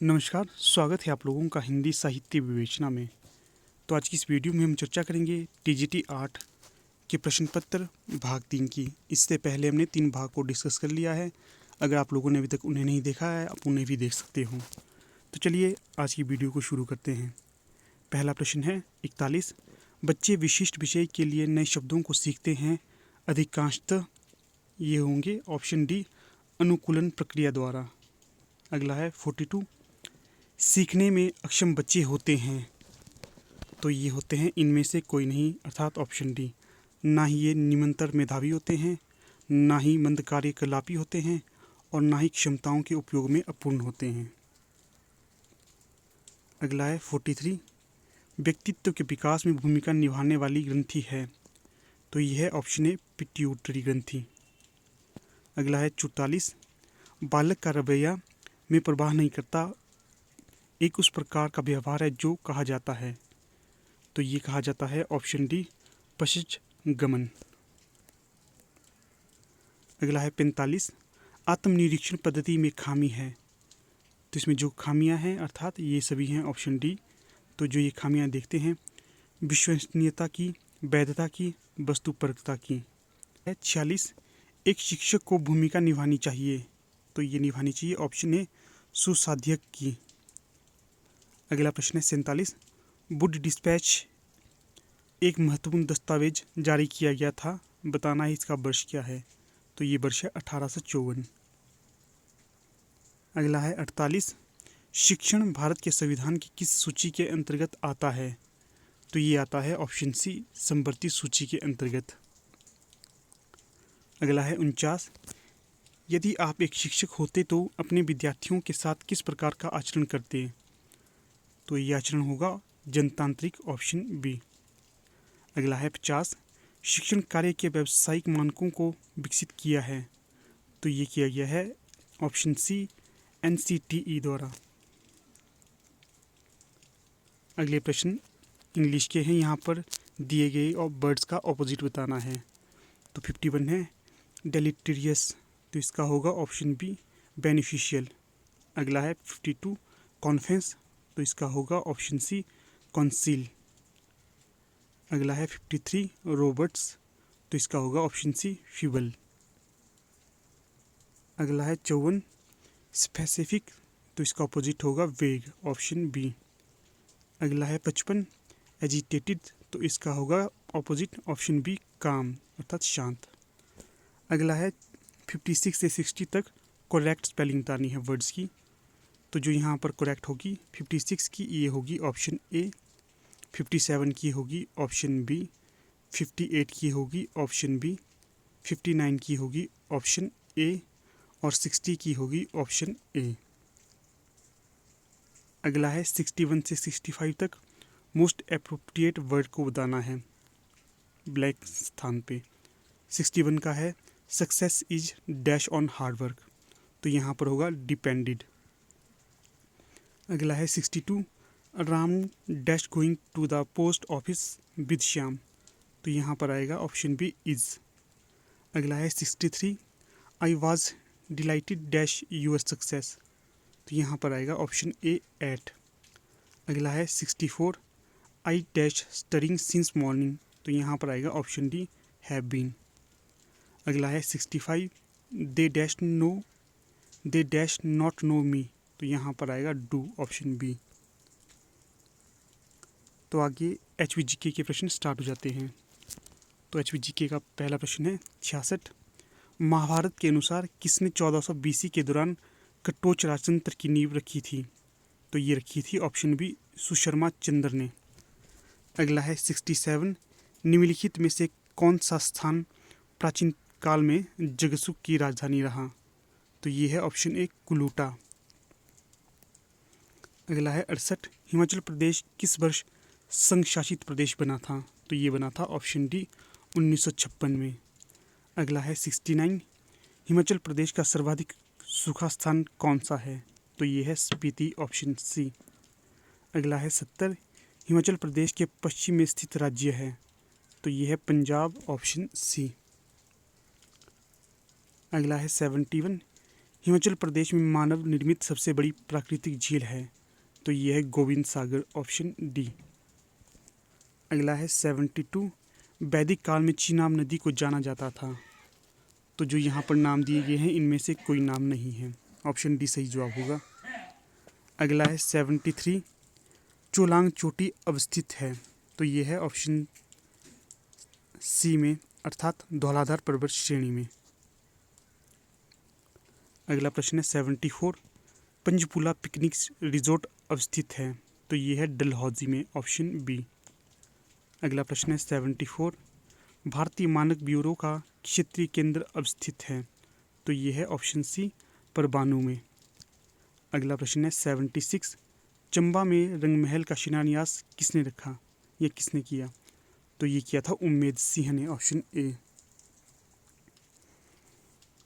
नमस्कार, स्वागत है आप लोगों का हिंदी साहित्य विवेचना में। तो आज की इस वीडियो में हम चर्चा करेंगे टीजीटी 8 के प्रश्न पत्र भाग 3 की। इससे पहले हमने 3 भाग को डिस्कस कर लिया है। अगर आप लोगों ने अभी तक उन्हें नहीं देखा है, आप उन्हें भी देख सकते हो। तो चलिए आज की वीडियो को शुरू करते हैं। पहला प्रश्न है 41। बच्चे विशिष्ट विषय के लिए नए शब्दों को सीखते हैं, अधिकांशतः ये होंगे ऑप्शन डी अनुकूलन प्रक्रिया द्वारा। अगला है 42। सीखने में अक्षम बच्चे होते हैं, तो ये होते हैं इनमें से कोई नहीं, अर्थात ऑप्शन डी। ना ही ये निमंतर मेधावी होते हैं, ना ही मंद कार्यकलापी होते हैं और ना ही क्षमताओं के उपयोग में अपूर्ण होते हैं। अगला है 43। व्यक्तित्व के विकास में भूमिका निभाने वाली ग्रंथि है, तो यह है ऑप्शन ए पिट्यूटरी ग्रंथि। अगला है 44। बालक का रवैया में प्रवाह नहीं करता एक उस प्रकार का व्यवहार है जो कहा जाता है, तो ये कहा जाता है ऑप्शन डी पश्च गमन। अगला है 45। आत्मनिरीक्षण पद्धति में खामी है, तो इसमें जो खामियां हैं अर्थात ये सभी हैं ऑप्शन डी। तो जो ये खामियां देखते हैं, विश्वसनीयता की, वैधता की, वस्तुपरकता की। 46। एक शिक्षक को भूमिका निभानी चाहिए, तो ये निभानी चाहिए ऑप्शन ए सुसाध्यक की। अगला प्रश्न है 47। वुड डिस्पैच एक महत्वपूर्ण दस्तावेज जारी किया गया था, बताना है इसका वर्ष क्या है, तो ये वर्ष है 1854। अगला है 48। शिक्षण भारत के संविधान की किस सूची के अंतर्गत आता है, तो ये आता है ऑप्शन सी संवर्ती सूची के अंतर्गत। अगला है 49। यदि आप एक शिक्षक होते तो अपने विद्यार्थियों के साथ किस प्रकार का आचरण करते, तो ये आचरण होगा जनतांत्रिक, ऑप्शन बी। अगला है 50। शिक्षण कार्य के व्यावसायिक मानकों को विकसित किया है, तो ये किया गया है ऑप्शन सी NCTE द्वारा। अगले प्रश्न इंग्लिश के हैं, यहाँ पर दिए गए और वर्ड्स का ऑपोजिट बताना है। तो 51 है डेलिटेरियस, तो इसका होगा ऑप्शन बी बेनिफिशियल। अगला है 52 कॉन्फेंस, तो इसका होगा ऑप्शन सी कॉन्सील। अगला है 53 रोबर्ट्स, तो इसका होगा ऑप्शन सी फ्यूबल। अगला है 54 स्पेसिफिक, तो इसका अपोजिट होगा वेग, ऑप्शन बी। अगला है 55 एजिटेटेड, तो इसका होगा ऑपोजिट ऑप्शन बी काम, अर्थात शांत। अगला है 56 से 60 तक करेक्ट स्पेलिंग बतानी है वर्ड्स की, तो जो यहाँ पर करेक्ट होगी 56 की ये होगी ऑप्शन ए, 57 की होगी ऑप्शन बी, 58 की होगी ऑप्शन बी, 59 की होगी ऑप्शन ए और 60 की होगी ऑप्शन ए। अगला है 61 से 65 तक मोस्ट एप्रोप्रिएट वर्ड को बताना है ब्लैक स्थान पे। 61 का है success is dash on hard work, तो यहाँ पर होगा डिपेंडेड। अगला है 62 Ram dash going to the post office with Shyam, तो यहाँ पर आएगा ऑप्शन बी इज। अगला है 63 I was delighted dash your success, तो यहाँ पर आएगा ऑप्शन ए एट। अगला है 64 I dash studying since morning, तो यहाँ पर आएगा ऑप्शन डी हैव बीन। अगला है 65 दे डैश नॉट नो मी, तो यहाँ पर आएगा डू, ऑप्शन बी। तो आगे HVGK के प्रश्न स्टार्ट हो जाते हैं। तो HVGK का पहला प्रश्न है 66। महाभारत के अनुसार किसने 1400 BC के दौरान कटोच राजतंत्र की नींव रखी थी, तो ये रखी थी ऑप्शन बी सुशर्मा चंद्र ने। अगला है 67 निम्नलिखित में से कौन सा स्थान प्राचीन काल में जगसुक की राजधानी रहा, तो ये है ऑप्शन ए कुलूटा। अगला है 68 हिमाचल प्रदेश किस वर्ष संघ शासित प्रदेश बना था, तो ये बना था ऑप्शन डी 1956 में। अगला है 69 हिमाचल प्रदेश का सर्वाधिक सूखा स्थान कौन सा है, तो ये है स्पीति, ऑप्शन सी। अगला है 70 हिमाचल प्रदेश के पश्चिम में स्थित राज्य है, तो ये है पंजाब, ऑप्शन सी। अगला है 71 हिमाचल प्रदेश में मानव निर्मित सबसे बड़ी प्राकृतिक झील है? तो ये है गोविंद सागर, ऑप्शन डी। अगला है 72। वैदिक काल में चीनाब नदी को जाना जाता था। तो जो यहाँ पर नाम दिए गए हैं इनमें से कोई नाम नहीं है, ऑप्शन डी सही जवाब होगा। अगला है 73। चोलांग चोटी अवस्थित है? तो ये है ऑप्शन सी में, अर्थात धौलाधार पर्वत श्रेणी में। अगला प्रश्न है 74। पंचपुला पिकनिक रिजॉर्ट अवस्थित है? तो ये है डलहौजी में, ऑप्शन बी। अगला प्रश्न है 74। भारतीय मानक ब्यूरो का क्षेत्रीय केंद्र अवस्थित है? तो ये है ऑप्शन सी, परबाणु में। अगला प्रश्न है 76। चंबा में रंगमहल का शिलान्यास किसने रखा या किसने किया? तो ये किया था उम्मेद सिंह ने, ऑप्शन ए।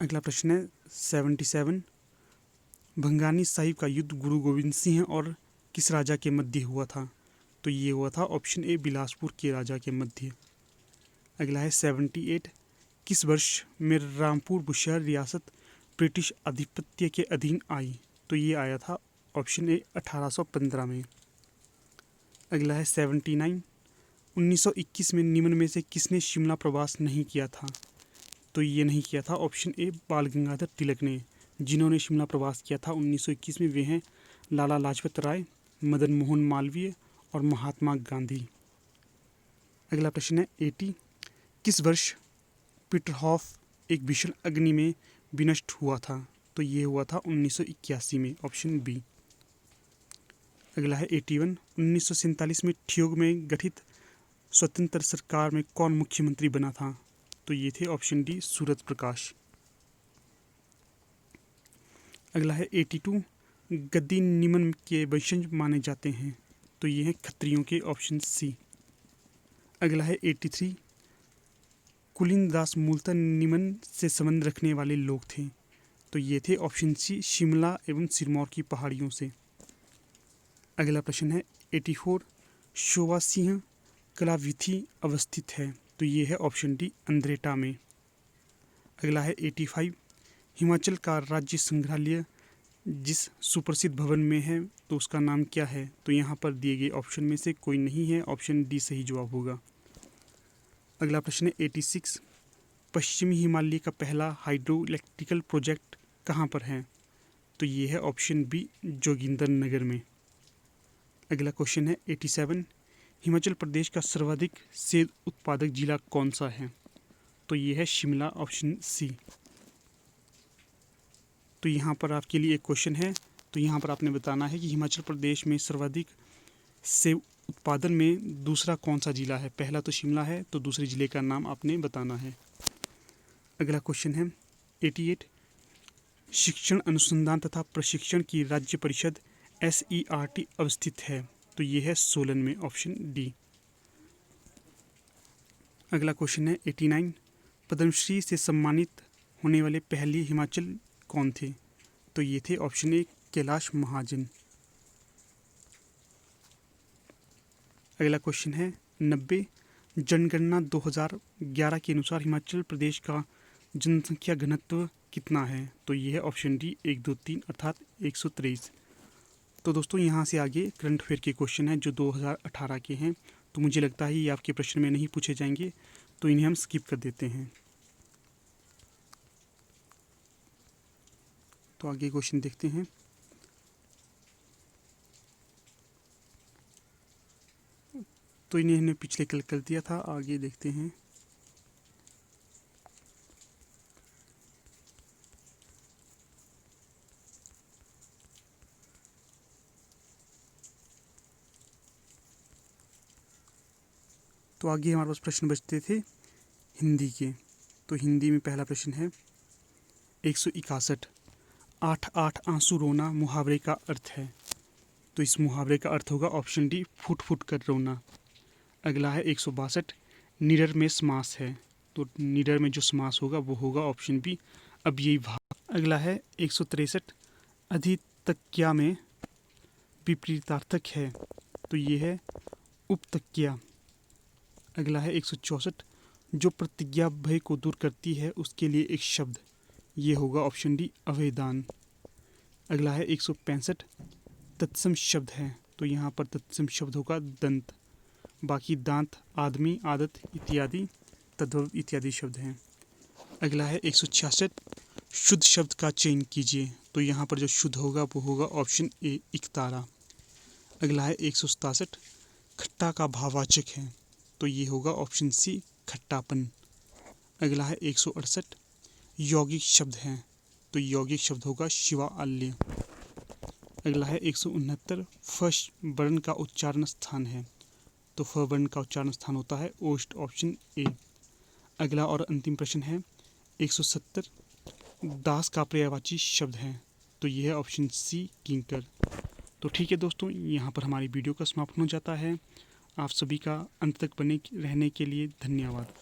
अगला प्रश्न है 77। भंगानी साहिब का युद्ध गुरु गोविंद सिंह और किस राजा के मध्य हुआ था? तो ये हुआ था ऑप्शन ए, बिलासपुर के राजा के मध्य। अगला है 78। किस वर्ष में रामपुर बुशहर रियासत ब्रिटिश आधिपत्य के अधीन आई? तो ये आया था ऑप्शन ए, 1815 में। अगला है 79। 1921 में निम्न में से किसने शिमला प्रवास नहीं किया था? तो ये नहीं किया था ऑप्शन ए, बाल गंगाधर तिलक ने। जिन्होंने शिमला प्रवास किया था 1921 में वे हैं लाला लाजपत राय, मदन मोहन मालवीय और महात्मा गांधी। अगला प्रश्न है 80। किस वर्ष पीटरहॉफ एक भीषण अग्नि में विनष्ट हुआ था? तो ये हुआ था 1981 में, ऑप्शन बी। अगला है 81। 1947 में ठियोग में गठित स्वतंत्र सरकार में कौन मुख्यमंत्री बना था? तो ये थे ऑप्शन डी, सूरत प्रकाश। अगला है 82। गद्दी निमन के वंशज माने जाते हैं? तो ये हैं खत्रियों के, ऑप्शन सी। अगला है 83। कुलिन दास मूलतः निमन से संबंध रखने वाले लोग थे? तो ये थे ऑप्शन सी, शिमला एवं सिरमौर की पहाड़ियों से। अगला प्रश्न है 84। शोभा सिंह कलाविथि अवस्थित है? तो ये है ऑप्शन डी, अंद्रेटा में। अगला है 85। हिमाचल का राज्य संग्रहालय जिस सुप्रसिद्ध भवन में है तो उसका नाम क्या है? तो यहाँ पर दिए गए ऑप्शन में से कोई नहीं है, ऑप्शन डी सही जवाब होगा। अगला प्रश्न है 86। पश्चिमी हिमालय का पहला हाइड्रो इलेक्ट्रिकल प्रोजेक्ट कहाँ पर है? तो ये है ऑप्शन बी, जोगिंदरनगर में। अगला क्वेश्चन है 87। हिमाचल प्रदेश का सर्वाधिक सेब उत्पादक जिला कौन सा है? तो ये है शिमला, ऑप्शन सी। तो यहाँ पर आपके लिए एक क्वेश्चन है, तो यहाँ पर आपने बताना है कि हिमाचल प्रदेश में सर्वाधिक सेब उत्पादन में दूसरा कौन सा जिला है। पहला तो शिमला है, तो दूसरे जिले का नाम आपने बताना है। अगला क्वेश्चन है 88। शिक्षण अनुसंधान तथा प्रशिक्षण की राज्य परिषद SERT अवस्थित है? तो ये है सोलन में, ऑप्शन डी। अगला क्वेश्चन है 89। पद्मश्री से सम्मानित होने वाले पहले हिमाचल कौन थे? तो ये थे ऑप्शन ए, कैलाश महाजन। अगला क्वेश्चन है 90। जनगणना 2011 के अनुसार हिमाचल प्रदेश का जनसंख्या घनत्व कितना है? तो ये है ऑप्शन डी, 1, 2, 3 अर्थात 123। तो दोस्तों यहाँ से आगे करंट अफेयर के क्वेश्चन हैं जो 2018 के हैं, तो मुझे लगता है ये आपके प्रश्न में नहीं पूछे जाएंगे, तो इन्हें हम स्किप कर देते हैं। तो आगे क्वेश्चन देखते हैं। तो इन्हें हमने पिछले कल कर दिया था, आगे देखते हैं। तो आगे हमारे पास प्रश्न बचते थे हिंदी के। तो हिंदी में पहला प्रश्न है 161। 8 आंसू रोना मुहावरे का अर्थ है? तो इस मुहावरे का अर्थ होगा ऑप्शन डी, फुट फुट कर रोना। अगला है 162। निडर में समास है? तो निडर में जो समास होगा वो होगा ऑप्शन बी, अव्ययी भाव। अगला है 163। अधितक्या में विपरीतार्थक है? तो ये है उपतक्या। अगला है 164। जो प्रतिज्ञा भय को दूर करती है उसके लिए एक शब्द? ये होगा ऑप्शन डी अवयदान। अगला है 165 तत्सम शब्द है, तो यहाँ पर तत्सम शब्द होगा दंत। बाकी दांत, आदमी, आदत इत्यादि तद्भव इत्यादि शब्द हैं। अगला है 166 शुद्ध शब्द का चयन कीजिए, तो यहाँ पर जो शुद्ध होगा वो होगा ऑप्शन ए इकतारा। अगला है 167 खट्टा का भाववाचक है, तो ये होगा ऑप्शन सी खट्टापन। अगला है 168 यौगिक शब्द हैं, तो यौगिक शब्द होगा शिवाल्य। अगला है 169 फ वर्ण का उच्चारण स्थान है, तो फ वर्ण का उच्चारण स्थान होता है ओष्ठ, ऑप्शन ए। अगला और अंतिम प्रश्न है 170 दास का पर्यायवाची शब्द है, तो यह है ऑप्शन सी किंकर। तो ठीक है दोस्तों, यहाँ पर हमारी वीडियो का समापन हो जाता है। आप सभी का अंत तक बने रहने के लिए धन्यवाद।